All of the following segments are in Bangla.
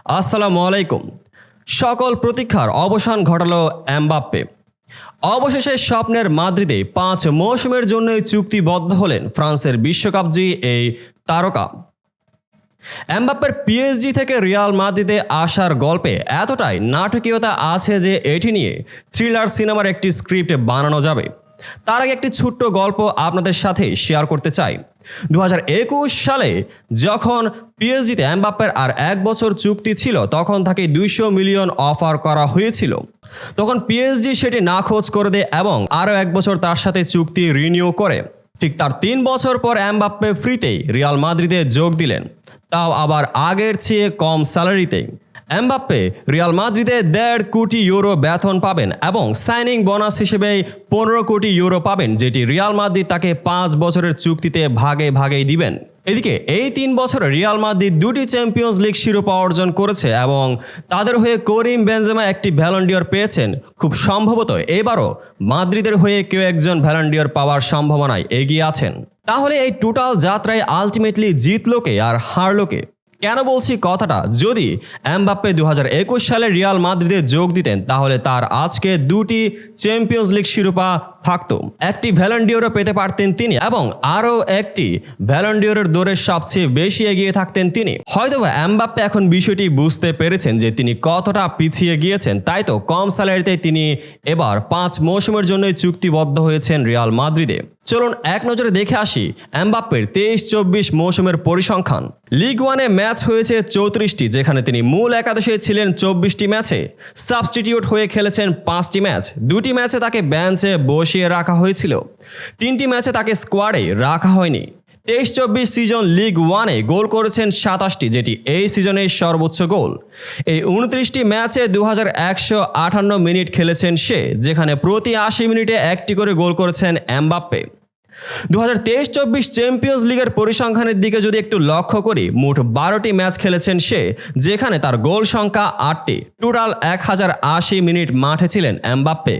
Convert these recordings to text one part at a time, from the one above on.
আসসালামু আলাইকুম। সকল প্রতীক্ষার অবসান ঘটালো এমবাপ্পে। অবশেষে স্বপ্নের মাদ্রিদে 5 মৌসুমের জন্যই চুক্তিবদ্ধ হলেন ফ্রান্সের বিশ্বকাপজয়ী এই তারকা। এমবাপ্পের পিএসজি থেকে রিয়াল মাদ্রিদে আসার গল্পে এতটাই নাটকীয়তা আছে যে এটি নিয়ে থ্রিলার সিনেমার একটি স্ক্রিপ্ট বানানো যাবে। তার আগে একটি ছোট্ট গল্প আপনাদের সাথে শেয়ার করতে চাই। 2021 সালে যখন পিএসজিতে এমবাপ্পের আর 1 বছর চুক্তি ছিল, তখন তাকে 200 মিলিয়ন অফার করা হয়েছিল। তখন পিএসজি সেটি নাখোঁজ করে দেয় এবং আরও 1 বছর তার সাথে চুক্তি রিনিউ করে। ঠিক তার 3 বছর পর এমবাপ্পে ফ্রিতেই রিয়াল মাদ্রিদে যোগ দিলেন, তাও আবার আগের চেয়ে কম স্যালারিতে। এমবাপ্পে রিয়াল মাদ্রিদে 1.5 কোটি ইউরো বেতন পাবেন এবং সাইনিং বোনাস হিসেবে 15 কোটি ইউরো পাবেন, যেটি রিয়াল মাদ্রিদ তাকে 5 বছরের চুক্তিতে ভাগে ভাগে দিবেন। এদিকে এই 3 বছরে রিয়াল মাদ্রিদ 2টি চ্যাম্পিয়ন্স লিগ শিরোপা অর্জন করেছে এবং তাদের হয়ে করিম বেনজেমা একটি ব্যালন ডিওর পেয়েছেন। খুব সম্ভবত এবারও মাদ্রিদের হয়ে কেউ একজন ব্যালন ডিওর পাওয়ার সম্ভাবনায় এগিয়ে আছেন। তাহলে এই টোটাল যাত্রায় আলটিমেটলি জিতলো কে আর হারলো কে? কেন বলছি কথাটা? যদি এমবাপ্পে 2021 সালে রিয়াল মাদ্রিদে যোগ দিতেন, তাহলে তার আজকে 2টি চ্যাম্পিয়ন্স লিগ শিরোপা থাকতো, একটি ব্যালন ডিওরও পেতে পারতেন তিনি এবং আরও একটি ব্যালন ডিওরের দৌড়ে সবচেয়ে বেশি এগিয়ে থাকতেন তিনি। হয়তোবা এমবাপ্পে এখন বিষয়টি বুঝতে পেরেছেন যে তিনি কতটা পিছিয়ে গিয়েছেন, তাই তো কম স্যালারিতে তিনি এবার 5 মৌসুমের জন্যই চুক্তিবদ্ধ হয়েছেন রিয়াল মাদ্রিদে। চলুন এক নজরে দেখে আসি এমবাপ্পের 23-24 মৌসুমের পরিসংখ্যান। লিগ 1-এ ম্যাচ হয়েছে 34টি, যেখানে তিনি মূল একাদশে ছিলেন 24টি ম্যাচে, সাবস্টিটিউট হয়ে খেলেছেন 5টি ম্যাচ। 2টি ম্যাচে তাকে বেঞ্চে বসিয়ে রাখা হয়েছিল, 3টি ম্যাচে তাকে স্কোয়াডে রাখা হয়নি। 23-24 সিজন লিগ 1-এ গোল করেছেন 27টি, যেটি এই সিজনের সর্বোচ্চ গোল। এই 29টি ম্যাচে 2158 মিনিট খেলেছেন সে, যেখানে প্রতি 80 মিনিটে একটি করে গোল করেছেন এমবাপ্পে। 2023-24 চ্যাম্পিয়ন্স লিগের পরিসংখ্যানের দিকে যদি একটু লক্ষ্য করি, মোট 12টি ম্যাচ খেলেছেন সে, যেখানে তার গোল সংখ্যা 8টি। টোটাল 1080 মিনিট মাঠে ছিলেন এমবাপ্পে,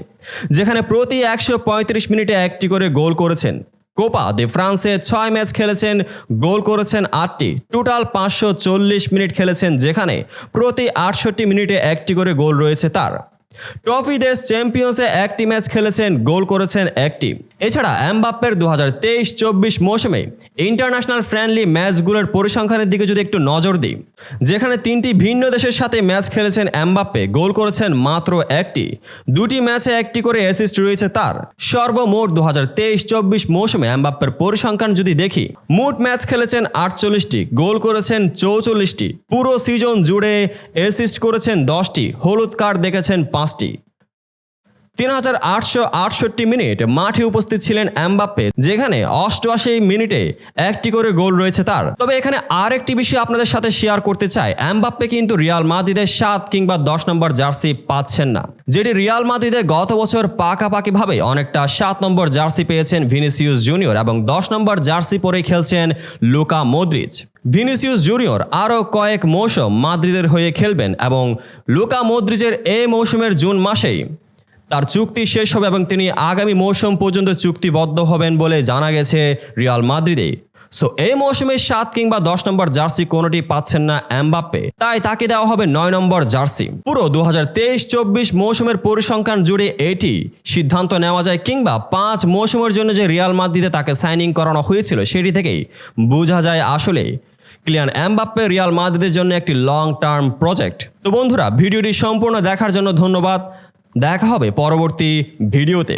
যেখানে প্রতি 135 মিনিটে একটি করে গোল করেছেন। কোপা দে ফ্রান্সে 6 ম্যাচ খেলেছেন, গোল করেছেন 8টি। টোটাল 540 মিনিট খেলেছেন, যেখানে প্রতি 68 মিনিটে একটি করে গোল রয়েছে তার। ট্রফি দেশ চ্যাম্পিয়ন্সে 1টি ম্যাচ খেলেছেন, গোল করেছেন 1টি। এছাড়া এমবাপ্পের 2023-24 মৌসুমে ইন্টারন্যাশনাল ফ্রেন্ডলি ম্যাচগুলোর পরিসংখ্যানের দিকে যদি একটু নজর দিই, যেখানে 3টি ভিন্ন দেশের সাথে ম্যাচ খেলেছেন এমবাপ্পে, গোল করেছেন মাত্র 1টি। 2টি ম্যাচে 1টি করে অ্যাসিস্ট রয়েছে তার। সর্বমোট 2023-24 মৌসুমে এমবাপ্পের পরিসংখ্যান যদি দেখি, মোট ম্যাচ খেলেছেন 48টি, গোল করেছেন 44টি। পুরো সিজন জুড়ে অ্যাসিস্ট করেছেন 10টি, হলুদ কার্ড দেখেছেন 5টি। 3868 মিনিট মাঠে উপস্থিত ছিলেন এমবাপ্পে, যেখানে 88 মিনিটে একটি করে গোল রয়েছে তার। তবে এখানে আরেকটি বিষয় আপনাদের সাথে শেয়ার করতে চাই, এমবাপ্পে কিন্তু রিয়াল মাদ্রিদের 7 কিংবা 10 নম্বর জার্সি পাচ্ছেন না, যেটি রিয়াল মাদ্রিদে গত বছর পাকাপাকিভাবে অনেকটা 7 নম্বর জার্সি পেয়েছেন ভিনিসিয়াস জুনিয়র এবং 10 নম্বর জার্সি পরে খেলছেন লুকা মদ্রিচ। ভিনিসিয়াস জুনিয়র আরও কয়েক মৌসুম মাদ্রিদের হয়ে খেলবেন এবং লুকা মদ্রিচের এই মৌসুমের জুন মাসেই তার চুক্তি শেষ হবে এবং তিনি আগামী মৌসুম পর্যন্ত চুক্তিবদ্ধ হবেন বলে জানা গেছে রিয়াল মাদ্রিদে। সো এই মৌসুমে 7 কিংবা 10 নম্বর জার্সি কোনোটি পাচ্ছেন না এমবাপ্পে, তাই তাকে দেওয়া হবে 9 নম্বর জার্সি। পুরো 2023-24 মৌসুমের পরিসংখ্যান জুড়ে এটি সিদ্ধান্ত নেওয়া যায়, কিংবা 5 মৌসুমের জন্য যে রিয়াল মাদ্রিদে তাকে সাইনিং করানো হয়েছিল, সেটি থেকেই বোঝা যায় আসলে কিলিয়ান এমবাপ্পে রিয়াল মাদ্রিদের জন্য একটি লং টার্ম প্রজেক্ট। তো বন্ধুরা, ভিডিওটি সম্পূর্ণ দেখার জন্য ধন্যবাদ। দেখা হবে পরবর্তী ভিডিওতে।